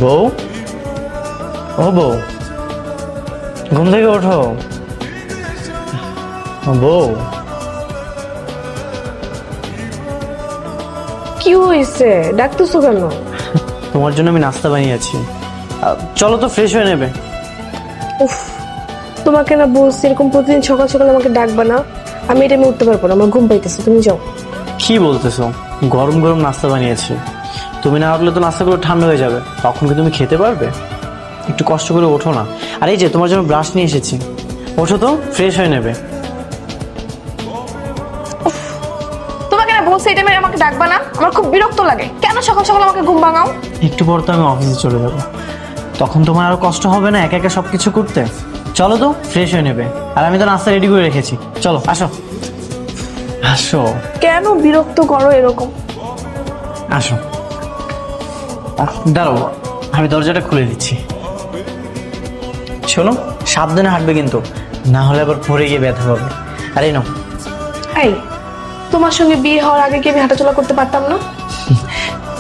বউ, ও বউ, ঘুম থেকে ওঠো। বউ, কি হয়েছে? ডাকতেছো কেন? তোমার জন্য আমি নাস্তা বানিয়েছি, চলো তো ফ্রেশ হয়ে নেবে। উফ, তোমাকে না বলছি এরকম প্রতিদিন সকাল সকাল আমাকে ডাকবা না। আমি এটা আমি উঠতে পারবো না, আমার ঘুম পাইতেছে, তুমি যাও। কি বলতেছো? গরম গরম নাস্তা বানিয়েছি, তুমি না উঠলে তো নাস্তাগুলো ঠান্ডা হয়ে যাবে, তখন কি তুমি খেতে পারবে? একটু কষ্ট করে ওঠো না। আর এই যে তোমার জন্য ব্রাশ নিয়ে এসেছি, ওঠো তো, ফ্রেশ হয়ে নেবে। তোমাকে না বলছি এটা আমাকে ডাকবা না, আমার খুব বিরক্ত লাগে। কেন সকাল সকাল আমাকে ঘুম ভাঙাও? একটু পর তো আমি অফিসে চলে যাব, তখন তোমার আরো কষ্ট হবে না একা একা সবকিছু করতে। চলো তো, ফ্রেশ হয়ে নেবে। আর আমি তো নাস্তা রেডি করে রেখেছি, চলো আসো আসো কেন বিরক্ত করো এরকম? আসো। দাঁড়াও, আমি দরজাটা খুলে দিচ্ছি। শোনো, সাবধানে হাঁটবে কিন্তু, না হলে আবার পড়ে গিয়ে ব্যথা পাবে। আরে নাও। এই, তোমার সঙ্গে বিয়ে হওয়ার আগে কি আমি হাঁটাচলা করতে পারতাম না?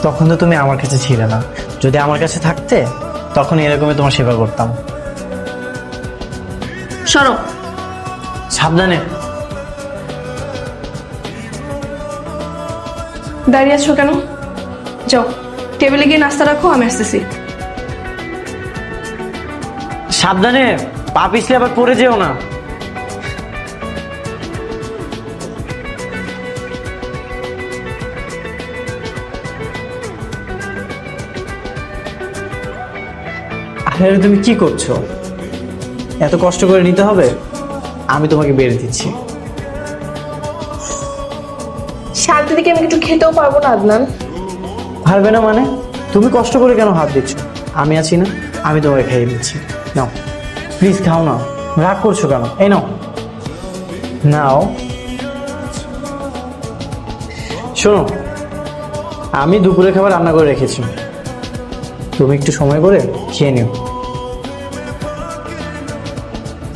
তখন তো তুমি আমার কাছে ছিলে না, যদি আমার কাছে থাকতে তখন এরকমই তোমার সেবা করতাম। সরো। সাবধানে। দাঁড়িয়ে আছো কেন? যাও, টেবিলে গিয়ে নাস্তা রাখো, আমি আসতেছি। সাবধানে, পা পিছলে আবার পড়ে যেও না। আরে তুমি কি করছো? এত কষ্ট করে নিতে হবে? আমি তোমাকে বেড়ে দিচ্ছি। শান্তি থেকে আমি একটু খেতেও পারবো না আদনান। পারবে না মানে? তুমি কষ্ট করে কেন হাত দিচ্ছ? আমি আছি না, আমি তোমাকে খাইয়ে দিচ্ছি। নাও প্লিজ, খাও না, রাগ করছো কেন? এই নাও, নাও। শোনো, আমি দুপুরে খাবার রান্না করে রেখেছি, তুমি একটু সময় করে খেয়ে নিও।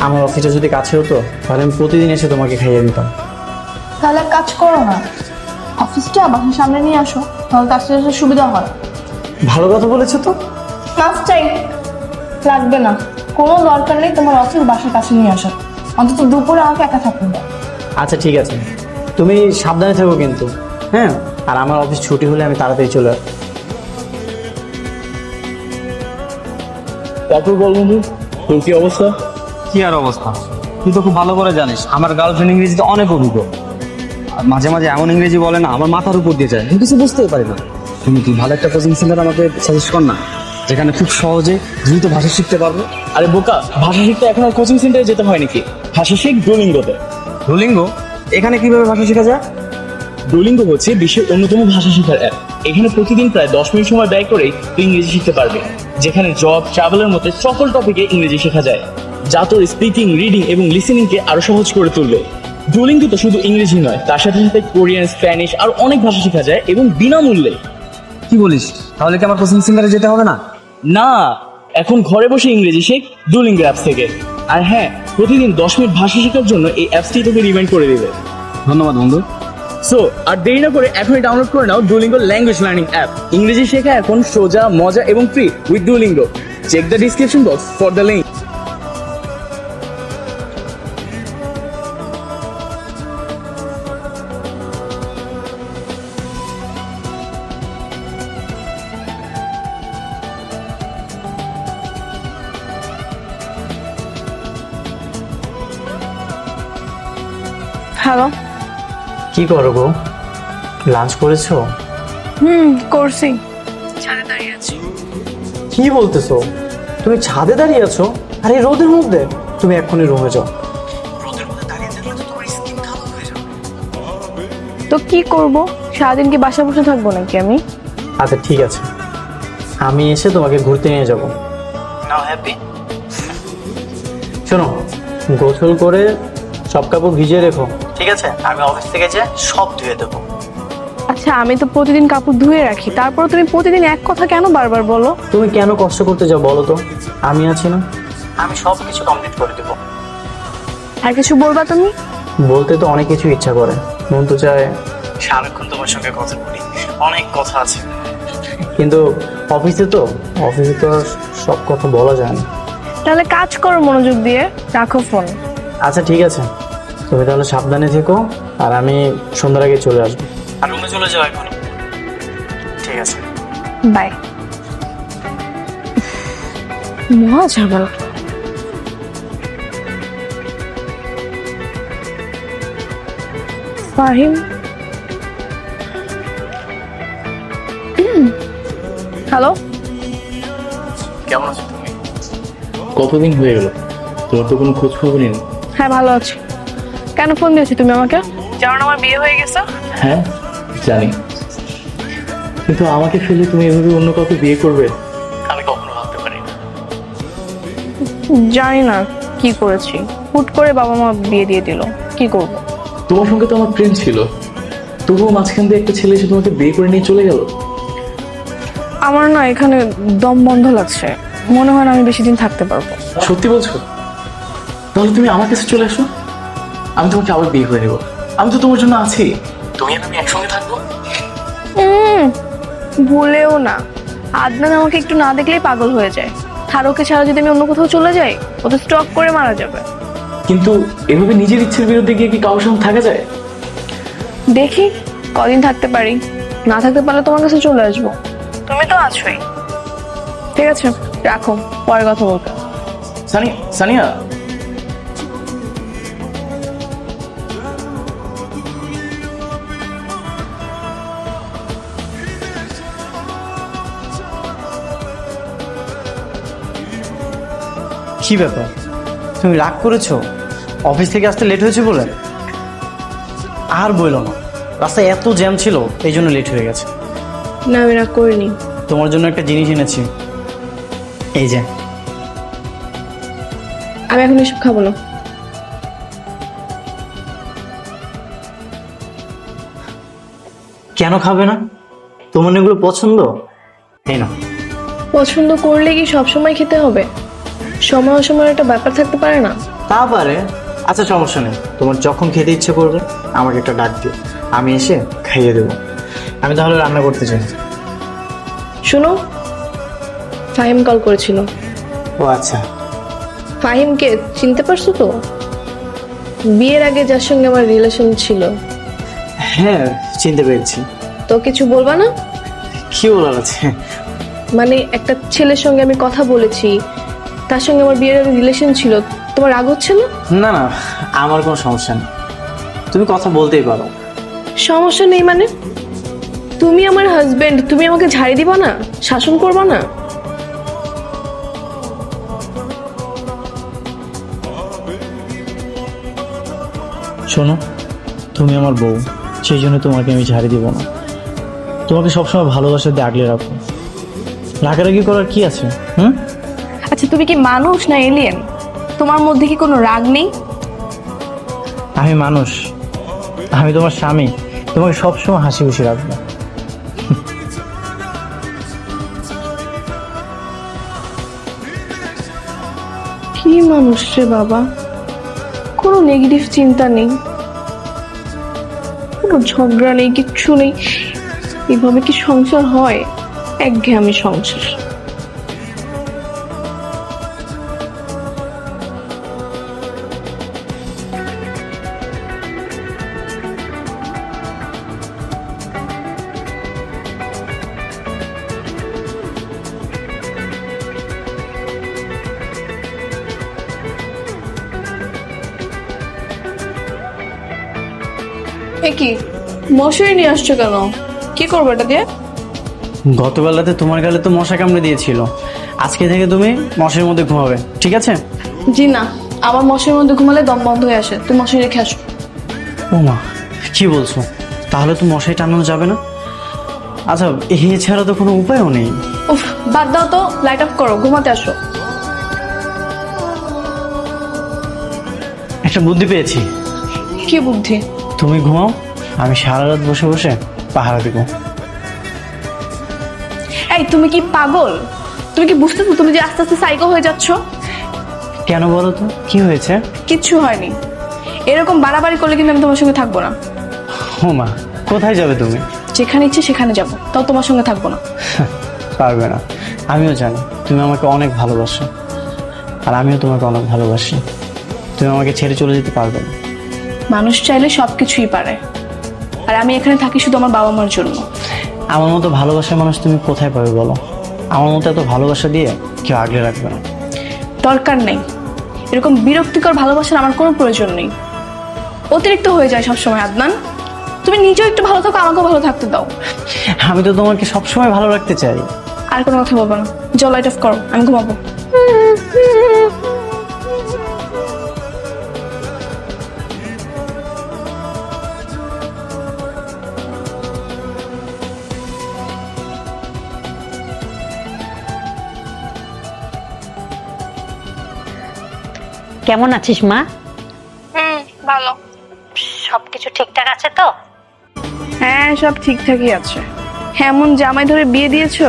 আমার অফিসটা যদি কাছে হতো তাহলে আমি প্রতিদিন এসে তোমাকে খাইয়ে দিতাম। তাহলে এক কাজ করো না, অফিসটা বাসার সামনে নিয়ে আসো, তাহলে তার সাথে সুবিধা হয়। ভালো কথা বলেছো তো। নাস্তাই লাগবে না, কোনো দরকার নেই তোমার অফিস বাসার কাছে নিয়ে আসা, অন্তত দুপুরে আমাকে একা থাকতে দাও। আচ্ছা ঠিক আছে, তুমি সাবধানে থাকো কিন্তু। হ্যাঁ, আর আমার অফিস ছুটি হলে আমি তাড়াতাড়ি চলে আসবো। তারপর বল বন্ধু, তোর কি অবস্থা? কি আর অবস্থা, তুই তো খুব ভালো করে জানিস আমার গার্লফ্রেন্ড ইংরেজিতে অনেক অভিজ্ঞ। আর মাঝে মাঝে এমন ইংরেজি বলে না, আমার মাথার উপর দিয়ে যায়, আমি কিছু বুঝতেই পারি না। তুমি কি ভালো একটা কোচিং সেন্টার আমাকে সাজেস্ট কর না, যেখানে খুব সহজে দ্রুত ভাষা শিখতে পারবো। আরে বোকা, ভাষা শিখতে এখন আর কোচিং সেন্টারে যেতে হয় নাকি? ভাষা শিখ ডুওলিঙ্গোতে। ডুওলিঙ্গো? এখানে কিভাবে ভাষা শেখা যায়? ডুওলিঙ্গো হচ্ছে বিশ্বের অন্যতম ভাষা শেখার অ্যাপ। এখানে প্রতিদিন প্রায় 10 মিনিট সময় ব্যয় করেই তুই ইংরেজি শিখতে পারবে, যেখানে জব, ট্রাভেলের মতো সকল টপিকে ইংরেজি শেখা যায়, যা তোর স্পিকিং, রিডিং এবং লিসেনিংকে আরো সহজ করে তুলবে। ডুওলিঙ্গো তো শুধু ইংরেজি নয়, তার সাথে সাথে কোরিয়ান, স্প্যানিশ আর অনেক ভাষা শেখা যায় এবং বিনামূল্যে। কি বলিস, তাহলে কি আমার কোচিং সেন্টারে যেতে হবে না? না, এখন ঘরে বসে ইংরেজি শেখ ডুওলিঙ্গো অ্যাপস থেকে। আর হ্যাঁ, প্রতিদিন 10 মিনিট ভাষা শেখার জন্য এই অ্যাপসটি তোকে রিমাইন্ড করে দেবে। ধন্যবাদ বন্ধু। সো আর দেরি না করে এখনই ডাউনলোড করে নাও ডুওলিঙ্গো ল্যাঙ্গুয়েজ লার্নিং অ্যাপ। ইংরেজি শেখা এখন সোজা, মজা এবং free with Duolingo. Check the description box for the link. Hello. কি করো গো? লাঞ্চ করেছো? করছি। ছাদে দাঁড়িয়ে আছি। কি বলতেছো? তুমি ছাদে দাঁড়িয়ে আছো? আর এই রোদের মধ্যে? তুমি এক্ষুনি রুমে যাও। রোদের মধ্যে দাঁড়িয়ে থাকলে তো তোমার স্কিন কালো হয়ে যাবে। তো কি করব? সারাদিন কি বাসা বসে থাকবো নাকি আমি? আচ্ছা ঠিক আছে, আমি এসে তোমাকে ঘুরতে নিয়ে যাব। নাও হ্যাপি। শোনো, গোসল করে সব কাপড় ভিজিয়ে রেখো, ঠিক আছে? আমি অফিস থেকে যে সব ধুয়ে দেবো। আচ্ছা, আমি তো প্রতিদিন কাপড় ধুয়ে রাখি, তারপর তুমি প্রতিদিন এক কথা কেন বারবার বলো? তুমি কেন কষ্ট করতে যাও বলো তো? আমি আছি না, আমি সব কিছু কমপ্লিট করে দেবো। আর কিছু বলবা তুমি? বলতে তো অনেক কিছু ইচ্ছা করে, মন তো চায় সারাক্ষণ তোমার সঙ্গে কথা বলি, অনেক কথা আছে। কিন্তু অফিসে তো আর সব কথা বলা যায় না। তাহলে কাজ করো মনোযোগ দিয়ে, রাখো ফোন। আচ্ছা ঠিক আছে, তুমি তাহলে সাবধানে থেকো, আর আমি সন্ধ্যার আগে চলে আসবো। আর রুমে চলে যাও এখন। ঠিক আছে, বাই। মহা ঝামেলা। ফাহিম, হ্যালো। কেমন আছো তুমি? কতদিন হয়ে গেল, তোমার তো কোনো খোঁজ খবরই নেই। হ্যাঁ ভালো আছি। কেন ফোন দিয়েছি তুমি আমাকে? জানো না আমার বিয়ে হয়ে গেছে? হ্যাঁ জানি, কিন্তু আমাকে ফেলে তুমি এভাবে অন্য কাউকে বিয়ে করবে আমি কখনো ভাবতে পারি না। জানি না কি করেছি, হুট করে বাবা মা বিয়ে দিয়ে দিল, কি করব? তোমার সঙ্গে তো আমার প্রেম ছিল, তবুও মাঝখান দিয়ে একটা ছেলে এসে তোমাকে বিয়ে করে নিয়ে চলে গেল। আমার না এখানে দম বন্ধ লাগছে, মনে হয় না আমি বেশি দিন থাকতে পারবো। সত্যি বলছো? তাহলে তুমি আমার কাছে চলে আসো, আমি তোমাকে আবার বিয়ে করে নেব। আমি তো তোমার জন্য আছি, তুমি আর আমি একসঙ্গে থাকবো। ভুলেও না, আদনান আমাকে একটু না দেখলেই পাগল হয়ে যায়, আর ওকে ছাড়া যদি আমি অন্য কোথাও চলে যাই ও তো স্টক করে মারা যাবে। কিন্তু এভাবে নিজের ইচ্ছের বিরুদ্ধে গিয়ে কি কারোর সঙ্গে থাকা যায়? দেখি কদিন থাকতে পারি, না থাকতে পারলে তোমার কাছে চলে আসবো, তুমি তো আছোই। ঠিক আছে রাখো, পরে কথা বলবো। সানিয়া, কি ব্যাপার, তুমি রাগ করেছো অফিস থেকে আসতে লেট হয়েছে বলে? আর বইলো না, রাস্তায় এত জ্যাম ছিল, এই জন্য লেট হয়ে গেছে। না আমি রাগ করিনি। তোমার জন্য একটা জিনিস এনেছি, এই যে। আমি এখন এসব খাবো না। কেন খাবে না? তোমার এগুলো পছন্দ? এই না, পছন্দ করলে কি সবসময় খেতে হবে? সময় অসময়ের একটা ব্যাপার থাকতে পারে না? তা পারে। আচ্ছা সমস্যা নেই, তোমার যখন খেতে ইচ্ছে করবে আমাকে একটা ডাক দিও, আমি এসে খাইয়ে দেবো। আমি তাহলে রান্না করতে চাই। শোনো, ফাহিম কল করেছিল। ও আচ্ছা, ফাহিমকে চিনতে পারছো তো? বিয়ের আগে যার সঙ্গে আমার রিলেশন ছিল। হ্যাঁ চিনতে পেরেছি। তো কিছু বলবা না? কি বলার আছে? মানে একটা ছেলের সঙ্গে আমি কথা বলেছি, তার সঙ্গে আমার বিয়ের আগে রিলেশন ছিল, তোমার রাগ হচ্ছে না? না না, আমার কোনো সমস্যা নেই, তুমি কথা বলতেই পারো। সমস্যা নেই মানে? তুমি আমার হাজবেন্ড, তুমি আমাকে ঝাড়ি দিবা না, শাসন করবা না? শোনো, তুমি আমার বউ, সেই জন্য তোমাকে আমি ঝাড়ি দিব না। তোমাকে সবসময় ভালোবাসা দিয়ে আগলে রাখো, রাগারাগি করার কি আছে? আচ্ছা তুমি কি মানুষ না এলিয়েন? তোমার মধ্যে কি কোনো রাগ নেই? আমি মানুষ, আমি তোমার স্বামী, তোমাকে সবসময় হাসি খুশি রাখবো। কি মানুষ রে বাবা, কোনো নেগেটিভ চিন্তা নেই, কোনো ঝগড়া নেই, কিচ্ছু নেই। এভাবে কি সংসার হয়? একঘেয়েমি সংসার। এ কি মশারি নিয়ে আসছো কেন? কি করবো এটা দিয়ে? গতকাল রাতে তোমার গালে তো মশা কামড়ে দিয়েছিল, আজকে থেকে তুমি মশারির মধ্যে ঘুমাবে, ঠিক আছে? জি না, আমার মশারির মধ্যে ঘুমালে দম বন্ধ হয়ে আসে, তুমি মশারি রেখে আসো। ও মা, কি বলছো? তাহলে তো মশারি টানানো যাবে না। আচ্ছা এছাড়া তো কোনো উপায়ও নেই। উফ বাদ দাও তো, লাইট অফ করো, ঘুমাতে আসো। একটা বুদ্ধি পেয়েছি। কি বুদ্ধি? তুমি ঘুমাও, আমি সারা রাত বসে বসে পাহারা দেবো। এই তুমি কি পাগল? তুমি কি বুঝতেছো তুমি যে আস্তে আস্তে সাইকো হয়ে যাচ্ছ? কেন বলো তো, কি হয়েছে? কিচ্ছু হয়নি, এরকম বাড়াবাড়ি করলে কিন্তু আমি তোমার সঙ্গে থাকবো না। ও মা, কোথায় যাবে তুমি? যেখানে ইচ্ছে সেখানে যাব, তাও তোমার সঙ্গে থাকবো না। পারবে না, আমিও জানি তুমি আমাকে অনেক ভালোবাসো, আর আমিও তোমাকে অনেক ভালোবাসি। তুমি আমাকে ছেড়ে চলে যেতে পারবে না। মানুষ চাইলে সবকিছুই পারে, আর আমি এখানে থাকি শুধু আমার বাবা মার জন্য। আমার মতো ভালোবাসার মানুষ তুমি কোথায় পাবে বলো? আমার মতো এত ভালোবাসা দিয়ে কেউ আগলে রাখবে না। দরকার নেই, এরকম বিরক্তিকর ভালোবাসার আমার কোনো প্রয়োজন নেই। অতিরিক্ত হয়ে যায় সবসময় আদনান। তুমি নিজেও একটু ভালো থাকো, আমাকেও ভালো থাকতে দাও। আমি তো তোমাকে সবসময় ভালো রাখতে চাই। আর কোনো কথা বলবো না, যাও লাইট অফ করো, আমি ঘুমাবো। কেমন আছিস মা? ভালো। সবকিছু ঠিকঠাক আছে তো? হ্যাঁ, সব ঠিকঠাকই আছে। এমন জামাই ধরে বিয়ে দিয়েছো,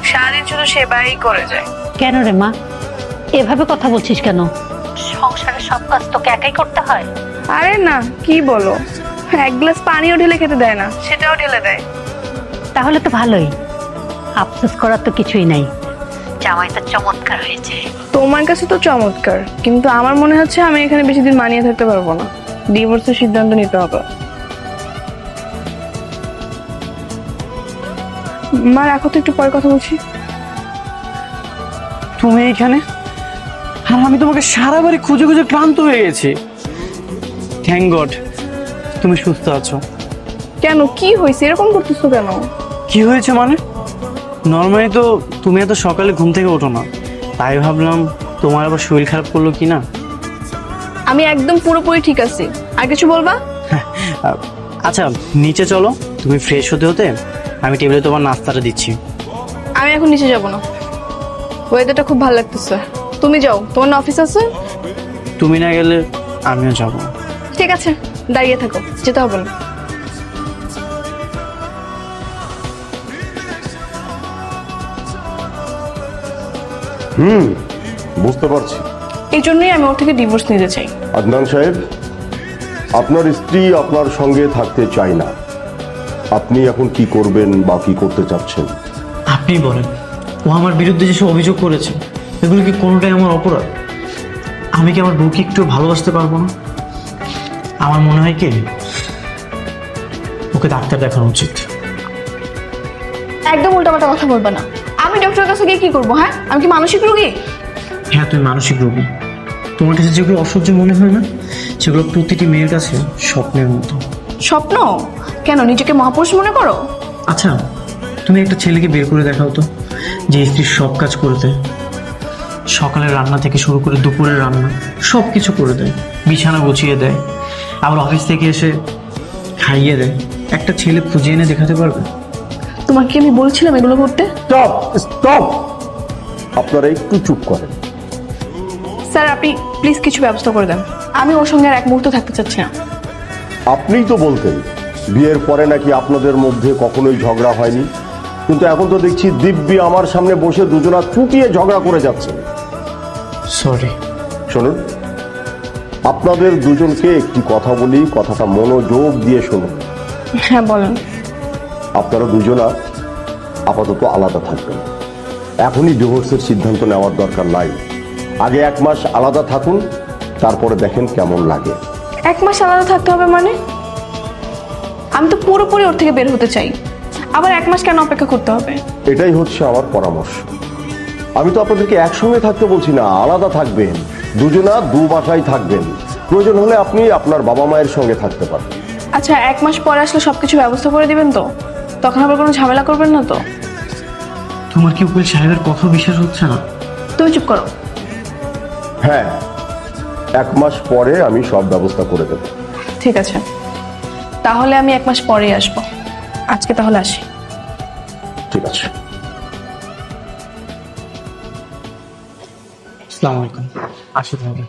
সারাদিন শুধু সেবাই করে যায়। কেন রে মা, এভাবে কথা বলছিস কেন? সংসারের সব কাজ তোকে একাই করতে হয়? আরে না, কি বলো, এক গ্লাস পানিও ঢেলে খেতে দেয় না, সেটাও ঢেলে দেয়। তাহলে তো ভালোই, আফসোস করার তো কিছুই নাই। জামাই তো চমৎকার হয়েছে। তোমার কাছে তো চমৎকার, কিন্তু আমার মনে হচ্ছে আমি এখানে বেশি দিন মানিয়ে থাকতে পারবো না। ডিভোর্সের সিদ্ধান্ত নিতে হবে। মা রাখো তো, একটু পরে কথা বলছি। তুমি এখানে, আর আমি তোমাকে সারা বাড়ি খুঁজে খুঁজে ক্লান্ত হয়ে গেছি। থ্যাংক গড তুমি সুস্থ আছো। কেন, কি হয়েছে? এরকম করতেছো কেন? কি হয়েছে মানে? নর্মালি তো তুমি এত সকালে ঘুম থেকে ওঠো না, তাই ভাবলাম তোমার আবার শরীর খারাপ করলো কি না। আমি একদম পুরোপুরি ঠিক আছি। আর কিছু বলবা? আচ্ছা নিচে চলো, তুমি ফ্রেশ হতে হতে আমি টেবিলে তোমার নাস্তাটা দিচ্ছি। আমি এখন নিচে যাব না, ওয়েদারটা খুব ভালো লাগতেছে। তুমি যাও, তোমার না অফিস আছে। তুমি না গেলে আমিও যাব। ঠিক আছে, দাঁড়িয়ে থাকো, যেতে হবে না। বুঝতে পারছি। এই জন্যই আমি ওর থেকে ডিভোর্স নিতে চাই। আদনান সাহেব, আপনার স্ত্রী আপনার সঙ্গে থাকতে চায় না। আপনি এখন কি করবেন বা কি করতে চাচ্ছেন? আপনি বলেন, ও আমার বিরুদ্ধে যেসব অভিযোগ করেছে এগুলো কি কোনোটাই আমার অপরাধ? আমি কি আমার বউকে একটু ভালোবাসতে পারবো না? আমার মনে হয় কি ওকে ডাক্তার দেখানো উচিত। একদম উল্টাপাল্টা কথা বলবে না। আমি ডক্টরের কাছে গিয়ে কি করবো? হ্যাঁ, আমি কি মানসিক রোগী? হ্যাঁ তুমি মানসিক রোগী। তোমার কাছে যেগুলো অসহ্য মনে হয় না, সেগুলো প্রতিটি মেয়ের কাছে স্বপ্নের মতো। স্বপ্ন? কেন, নিজেকে মহাপুরুষ মনে করো? আচ্ছা তুমি একটা ছেলেকে বের করে দেখাও তো, যে স্ত্রীর সব কাজ করে দেয়, সকালের রান্না থেকে শুরু করে দুপুরের রান্না সব কিছু করে দেয়, বিছানা গুছিয়ে দেয়, আবার অফিস থেকে এসে খাইয়ে দেয়। একটা ছেলে খুঁজে এনে দেখাতে পারবে? তোমাকে আমি বলছিলাম এগুলো করতে। স্টপ স্টপ, আপনারা একটু চুপ করেন। স্যার আপনি প্লিজ কিছু ব্যবস্থা করে দেন, আমি ওর সঙ্গে আর এক মুহূর্ত থাকতে চাচ্ছি না। আপনিই তো বলতেন বিয়ের পরে নাকি আপনাদের মধ্যে কখনোই ঝগড়া হয়নি, কিন্তু এখন তো দেখছি দিব্যি আমার সামনে বসে দুজনা চুটিয়ে ঝগড়া করে যাচ্ছে। সরি। শুনুন, আপনাদের দুজনকে একটি কথা বলি, কথাটা মনোযোগ দিয়ে শুনুন। হ্যাঁ বলেন। আপনারা দুজনা আপাতত আলাদা থাকবেন। এখনই ডিভোর্সের সিদ্ধান্ত নেওয়ার দরকার নাই। আগে 1 মাস আলাদা থাকুন, তারপরে দেখেন কেমন লাগে। 1 মাস আলাদা থাকতে হবে মানে? আমি তো পুরোপুরি ওর থেকে বের হতে চাই, আবার 1 মাস কেন অপেক্ষা করতে হবে? এটাই হচ্ছে আমার পরামর্শ। আমি তো আপনাদেরকে একসঙ্গে থাকতে বলছি না, আলাদা থাকবেন। দুজনা 2 বাসায় থাকবেন। প্রয়োজন হলে আপনি আপনার বাবা মায়ের সঙ্গে থাকতে পারবেন। আচ্ছা 1 মাস পরে আসলে সবকিছু ব্যবস্থা করে দিবেন তো? তখন আবার কোনো ঝামেলা করবেন না তো? তোমার কি উকিল সাহেবের কথা বিশ্বাস হচ্ছে না? তুমি চুপ করো। হ্যাঁ, 1 মাস পরে আমি সব ব্যবস্থা করে দেব। ঠিক আছে, তাহলে আমি 1 মাস পরেই আসবো। আজকে তাহলে আসি। ঠিক আছে। আসসালামু আলাইকুম। আসি তাহলে।